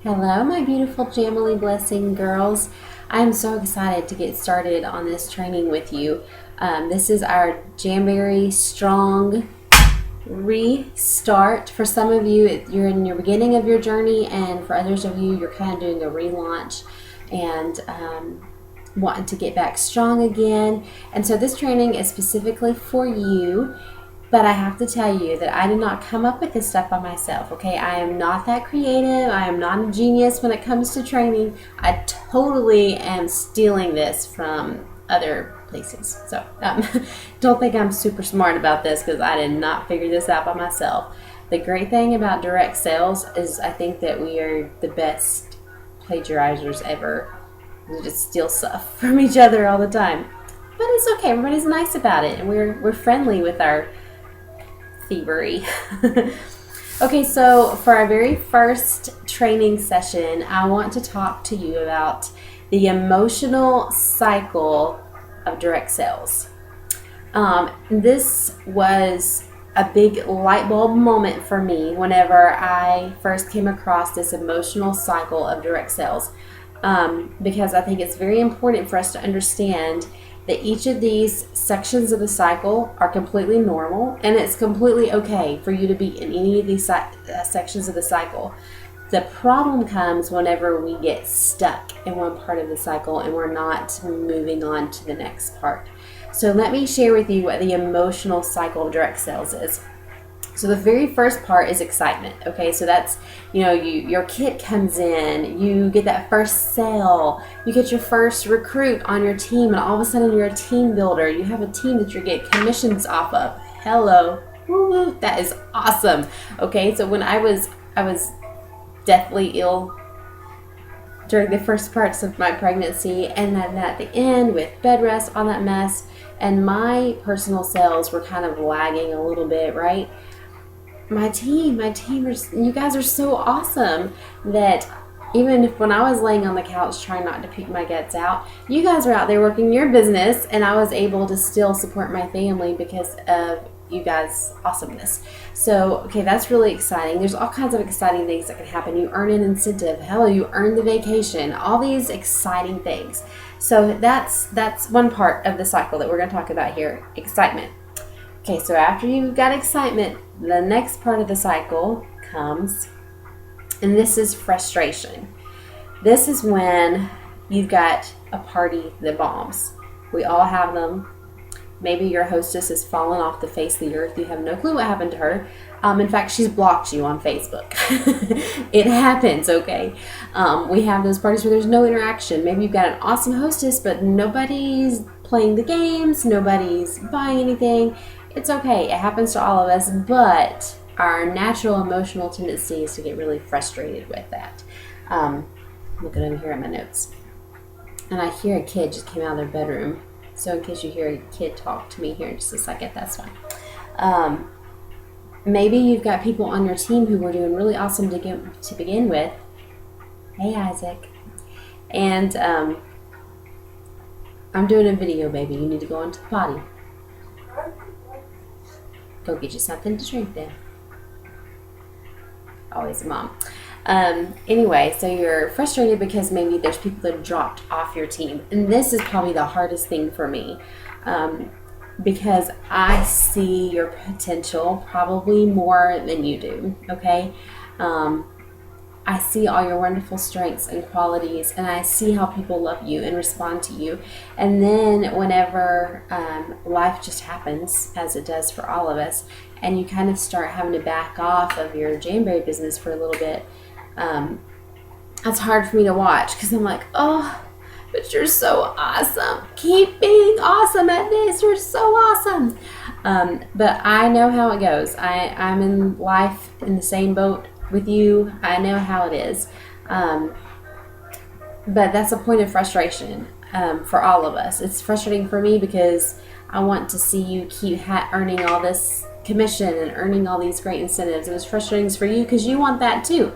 Hello, my beautiful Jamily Blessing girls. I'm so excited to get started on this training with you. This is our Jamberry Strong Restart. For some of you, you're in your beginning of your journey, and for others of you, you're kind of doing a relaunch and wanting to get back strong again. And so this training is specifically for you. But I have to tell you that I did not come up with this stuff by myself, okay? I am not that creative. I am not a genius when it comes to training. I totally am stealing this from other places. So don't think I'm super smart about this because I did not figure this out by myself. The great thing about direct sales is I think that we are the best plagiarizers ever. We just steal stuff from each other all the time. But it's okay. Everybody's nice about it, and we're friendly with our thievery. Okay, so for our very first training session, I want to talk to you about the emotional cycle of direct sales. This was a big light bulb moment for me whenever I first came across this emotional cycle of direct sales, because I think it's very important for us to understand that each of these sections of the cycle are completely normal, and it's completely okay for you to be in any of these sections of the cycle. The problem comes whenever we get stuck in one part of the cycle and we're not moving on to the next part. So let me share with you what the emotional cycle of direct sales is. So the very first part is excitement. Okay, so that's, your kit comes in, you get that first sale, you get your first recruit on your team, and all of a sudden you're a team builder. You have a team that you get commissions off of. Hello, woo, that is awesome. Okay, so when I was deathly ill during the first parts of my pregnancy, and then at the end with bed rest, all that mess, and my personal sales were kind of lagging a little bit, right? My team, you guys are so awesome that even if when I was laying on the couch trying not to puke my guts out, you guys were out there working your business, and I was able to still support my family because of you guys' awesomeness. So, okay, that's really exciting. There's all kinds of exciting things that can happen. You earn an incentive. Hello, you earn the vacation. All these exciting things. So that's one part of the cycle that we're going to talk about here, excitement. Okay, so after you've got excitement, the next part of the cycle comes, and this is frustration. This is when you've got a party that bombs. We all have them. Maybe your hostess has fallen off the face of the earth. You have no clue what happened to her. In fact, she's blocked you on Facebook. It happens, okay? We have those parties where there's no interaction. Maybe you've got an awesome hostess, but nobody's playing the games, nobody's buying anything. It's okay. It happens to all of us, but our natural emotional tendency is to get really frustrated with that. Looking over here at my notes. And I hear a kid just came out of their bedroom. So in case you hear a kid talk to me here in just a second, that's fine. Maybe you've got people on your team who were doing really awesome to begin with. Hey, Isaac. And I'm doing a video, baby. You need to go into the potty. Go get you something to drink then. Always a mom. Anyway, so you're frustrated because maybe there's people that have dropped off your team. And this is probably the hardest thing for me, because I see your potential probably more than you do, okay? I see all your wonderful strengths and qualities, and I see how people love you and respond to you. And then whenever life just happens, as it does for all of us, and you kind of start having to back off of your Jamberry business for a little bit, that's hard for me to watch because I'm like, oh, but you're so awesome. Keep being awesome at this. You're so awesome. But I know how it goes. I'm in life in the same boat with you. I know how it is. But that's a point of frustration for all of us. It's frustrating for me because I want to see you keep earning all this commission and earning all these great incentives. And it's frustrating for you because you want that too.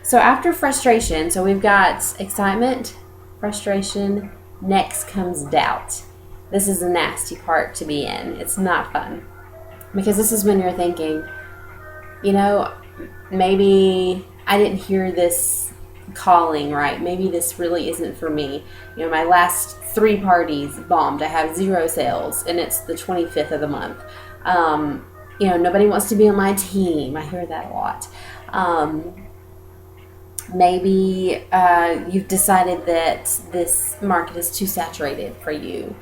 So after frustration, so we've got excitement, frustration, next comes doubt. This is a nasty part to be in. It's not fun because this is when you're thinking, maybe I didn't hear this calling, right? Maybe this really isn't for me. My last 3 parties bombed. I have 0 sales, and it's the 25th of the month. Nobody wants to be on my team. I hear that a lot. Maybe you've decided that this market is too saturated for you,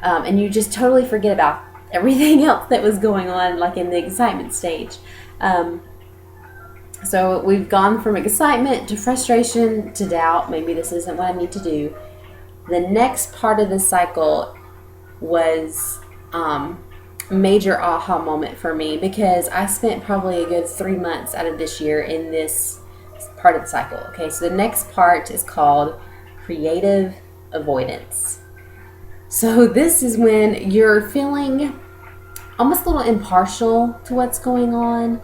and you just totally forget about everything else that was going on, like in the excitement stage. So we've gone from excitement to frustration to doubt. Maybe this isn't what I need to do. The next part of the cycle was major aha moment for me, because I spent probably a good 3 months out of this year in this part of the cycle. Okay, so the next part is called creative avoidance. So this is when you're feeling almost a little impartial to what's going on.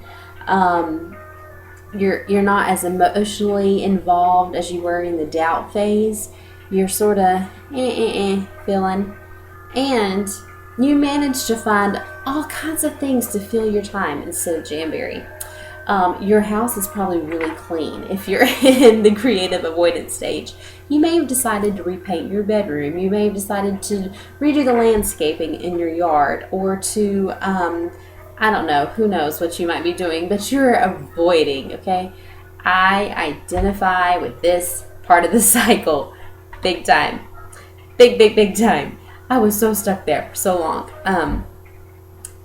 You're not as emotionally involved as you were in the doubt phase. You're sort of feeling, and you manage to find all kinds of things to fill your time instead of Jamberry. Your house is probably really clean if you're in the creative avoidance stage. You may have decided to repaint your bedroom. You may have decided to redo the landscaping in your yard, or to, I don't know, who knows what you might be doing, but you're avoiding, okay? I identify with this part of the cycle big time. Big time. I was so stuck there for so long.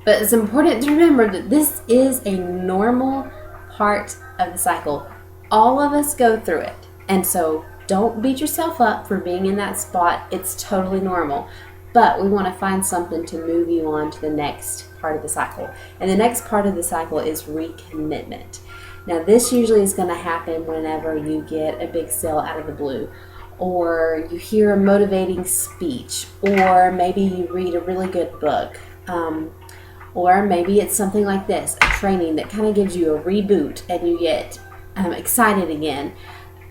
But it's important to remember that this is a normal part of the cycle. All of us go through it. And so don't beat yourself up for being in that spot. It's totally normal. But we want to find something to move you on to the next part of the cycle. And the next part of the cycle is recommitment. Now, this usually is going to happen whenever you get a big sale out of the blue, or you hear a motivating speech, or maybe you read a really good book. Or maybe it's something like this, a training that kind of gives you a reboot and you get excited again.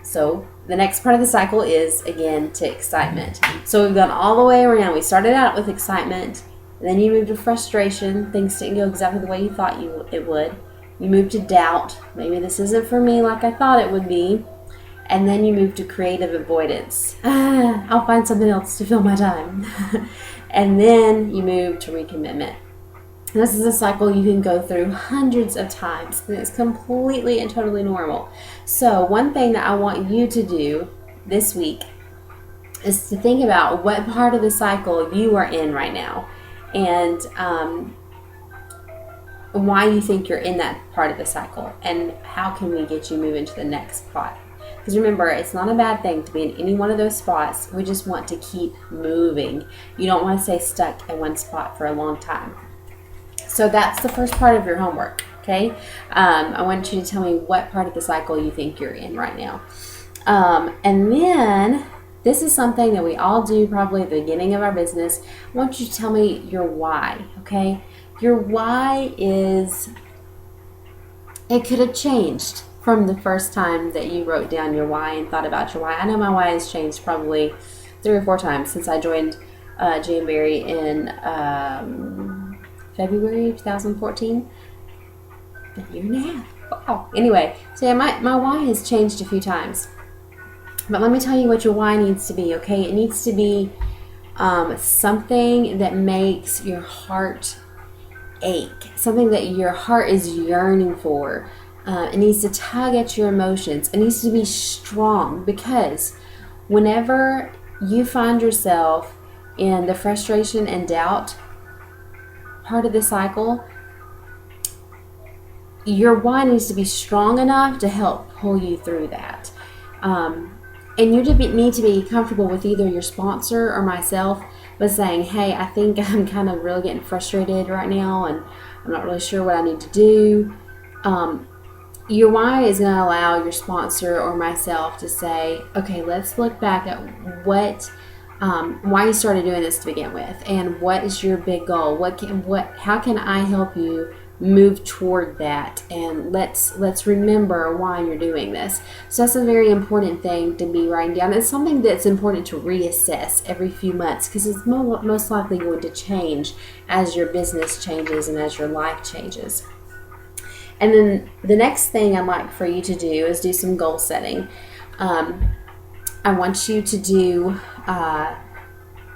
So the next part of the cycle is, again, to excitement. So we've gone all the way around. We started out with excitement, then you moved to frustration. Things didn't go exactly the way you thought it would. You moved to doubt. Maybe this isn't for me like I thought it would be. And then you moved to creative avoidance. I'll find something else to fill my time. And then you moved to recommitment. This is a cycle you can go through hundreds of times, and it's completely and totally normal. So one thing that I want you to do this week is to think about what part of the cycle you are in right now, and why you think you're in that part of the cycle, and how can we get you moving to the next spot. Because remember, it's not a bad thing to be in any one of those spots. We just want to keep moving. You don't want to stay stuck in one spot for a long time. So that's the first part of your homework, okay? I want you to tell me what part of the cycle you think you're in right now. And then, this is something that we all do probably at the beginning of our business. I want you to tell me your why, okay? Your why is, it could have changed from the first time that you wrote down your why and thought about your why. I know my why has changed probably 3 or 4 times since I joined Jamberry in February 2014. A year and a half. Wow. Anyway, so yeah, my why has changed a few times. But let me tell you what your why needs to be, okay? It needs to be something that makes your heart ache, something that your heart is yearning for. It needs to tug at your emotions. It needs to be strong, because whenever you find yourself in the frustration and doubt part of the cycle, your why needs to be strong enough to help pull you through that. And you need to be comfortable with either your sponsor or myself, but saying, hey, I think I'm kind of really getting frustrated right now, and I'm not really sure what I need to do. Your why is going to allow your sponsor or myself to say, okay, let's look back at why you started doing this to begin with, and what is your big goal? How can I help you move toward that? And let's remember why you're doing this. So that's a very important thing to be writing down. It's something that's important to reassess every few months, because it's most likely going to change as your business changes and as your life changes. And then the next thing I'd like for you to do is do some goal setting. I want you to do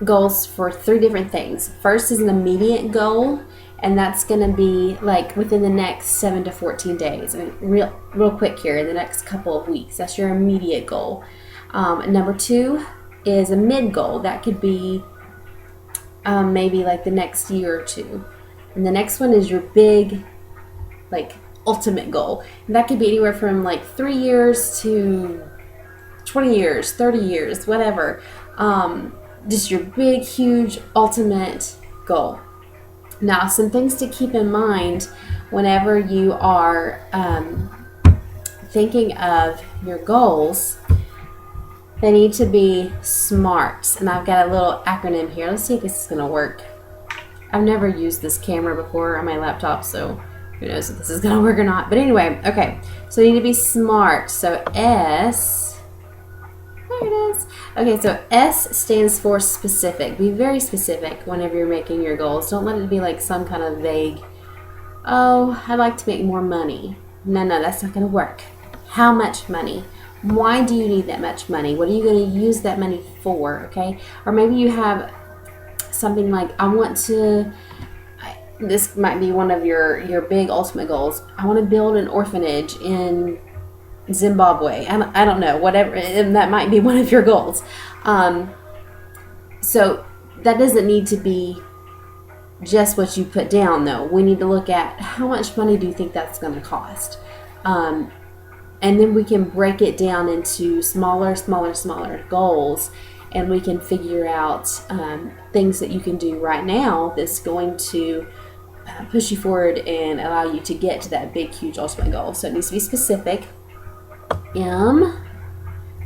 goals for 3 different things. First is an immediate goal, and that's going to be like within the next 7 to 14 days. I mean, real quick here, in the next couple of weeks. That's your immediate goal. Number 2 is a mid goal. That could be maybe like the next year or 2. And the next one is your big, like, ultimate goal. And that could be anywhere from like 3 years to 20 years, 30 years, whatever. Just your big, huge, ultimate goal. Now, some things to keep in mind whenever you are thinking of your goals. They need to be SMART. And I've got a little acronym here. Let's see if this is going to work. I've never used this camera before on my laptop, so who knows if this is going to work or not. But anyway, okay. So you need to be SMART. So S, there it is. Okay, so S stands for specific. Be very specific whenever you're making your goals. Don't let it be like some kind of vague, oh, I'd like to make more money. No, that's not going to work. How much money? Why do you need that much money? What are you going to use that money for, okay? Or maybe you have something like, I want to, this might be one of your big ultimate goals. I want to build an orphanage in Zimbabwe. I don't know, whatever, and that might be one of your goals. So that doesn't need to be just what you put down, though. We need to look at how much money do you think that's going to cost? And then we can break it down into smaller goals, and we can figure out things that you can do right now that's going to push you forward and allow you to get to that big, huge, ultimate goal. So it needs to be specific. M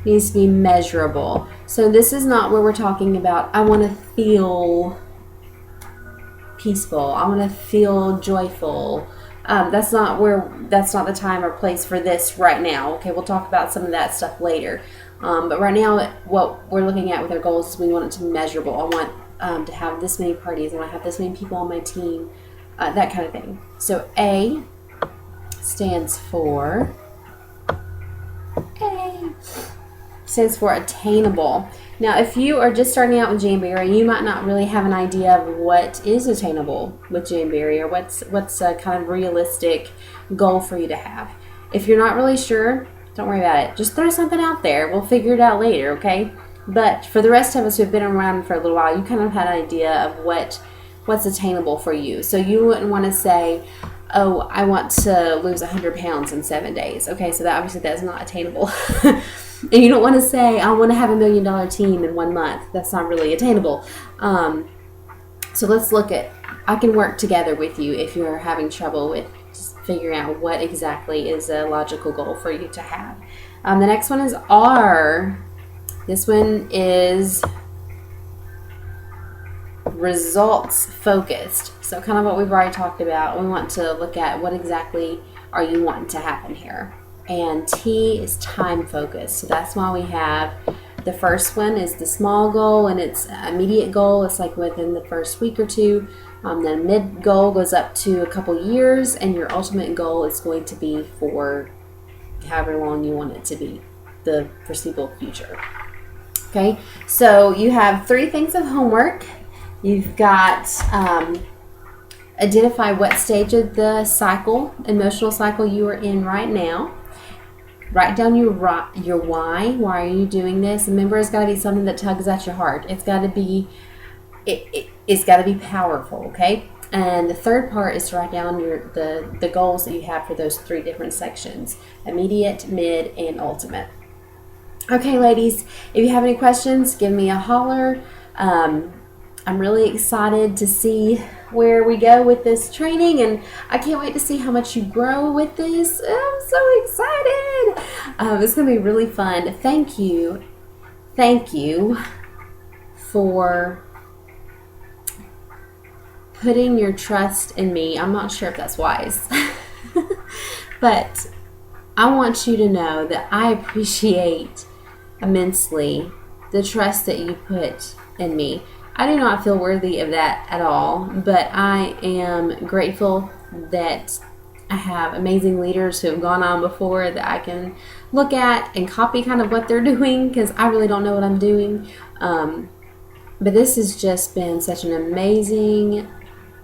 needs to be measurable. So this is not where we're talking about, I want to feel peaceful, I want to feel joyful. That's not the time or place for this right now. Okay, we'll talk about some of that stuff later. But right now, what we're looking at with our goals is we want it to be measurable. I want to have this many parties. I want to have this many people on my team, that kind of thing. So A stands for attainable. Now, if you are just starting out with Jamberry, you might not really have an idea of what is attainable with Jamberry, or what's a kind of realistic goal for you to have. If you're not really sure, don't worry about it. Just throw something out there. We'll figure it out later, okay? But for the rest of us who have been around for a little while, you kind of had an idea of what's attainable for you. So you wouldn't want to say, oh, I want to lose 100 pounds in 7 days. Okay, so that's not attainable. And you don't want to say, I want to have $1 million team in 1 month. That's not really attainable. So let's look at, I can work together with you if you're having trouble with just figuring out what exactly is a logical goal for you to have. The next one is R. This one is results focused. So kind of what we've already talked about. We want to look at what exactly are you wanting to happen here. And T is time focused. So that's why we have the first one is the small goal, and it's immediate goal. It's like within the first week or 2. The mid goal goes up to a couple years, and your ultimate goal is going to be for however long you want it to be, the foreseeable future. Okay, so you have 3 things of homework. You've got identify what stage of the emotional cycle you are in right now. Write down your why. Why are you doing this? Remember, it's got to be something that tugs at your heart. It's got to be it's got to be powerful, okay? And the third part is to write down the goals that you have for those 3 different sections: immediate, mid, and ultimate. Okay, ladies, if you have any questions, give me a holler. I'm really excited to see where we go with this training, and I can't wait to see how much you grow with this. I'm so excited. It's going to be really fun. Thank you for putting your trust in me. I'm not sure if that's wise, but I want you to know that I appreciate immensely the trust that you put in me. I do not feel worthy of that at all, but I am grateful that I have amazing leaders who have gone on before that I can look at and copy kind of what they're doing, because I really don't know what I'm doing. But this has just been such an amazing,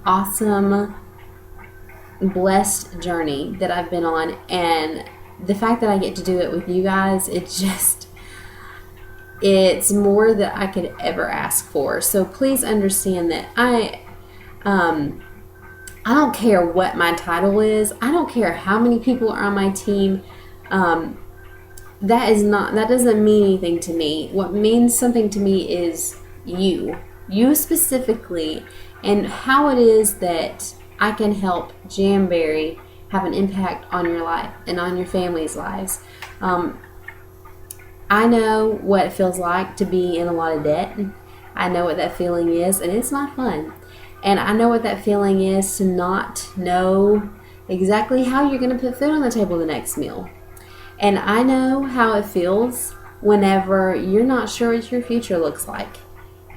awesome, blessed journey that I've been on. And the fact that I get to do it with you guys, it's more than I could ever ask for. So please understand that I don't care what my title is. I don't care how many people are on my team. That doesn't mean anything to me. What means something to me is you specifically, and how it is that I can help Jamberry have an impact on your life and on your family's lives. I know what it feels like to be in a lot of debt. I know what that feeling is, and it's not fun. And I know what that feeling is to not know exactly how you're going to put food on the table the next meal. And I know how it feels whenever you're not sure what your future looks like,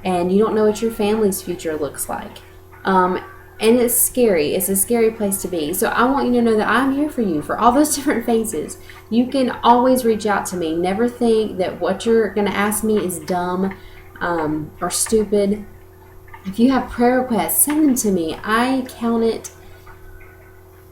and you don't know what your family's future looks like. And it's scary. It's a scary place to be. So I want you to know that I'm here for you for all those different phases. You can always reach out to me. Never think that what you're going to ask me is dumb or stupid. If you have prayer requests, send them to me. I count it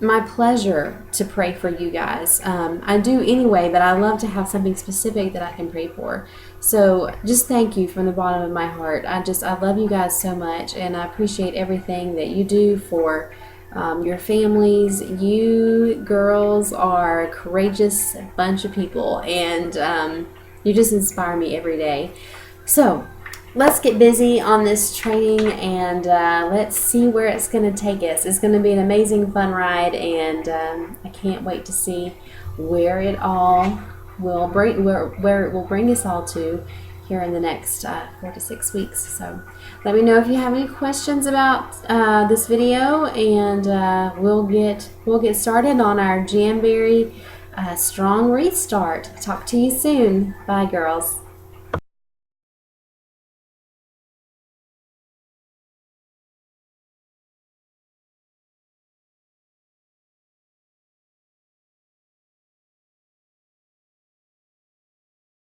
my pleasure to pray for you guys. I do anyway, but I love to have something specific that I can pray for. So just thank you from the bottom of my heart. I love you guys so much, and I appreciate everything that you do for your families. You girls are a courageous bunch of people, and you just inspire me every day. So let's get busy on this training, and let's see where it's going to take us. It's going to be an amazing, fun ride, and I can't wait to see where it all will bring, where it will bring us all to here in the next 4 to 6 weeks. So let me know if you have any questions about this video, and we'll get started on our Jamberry strong restart. Talk to you soon. Bye, girls.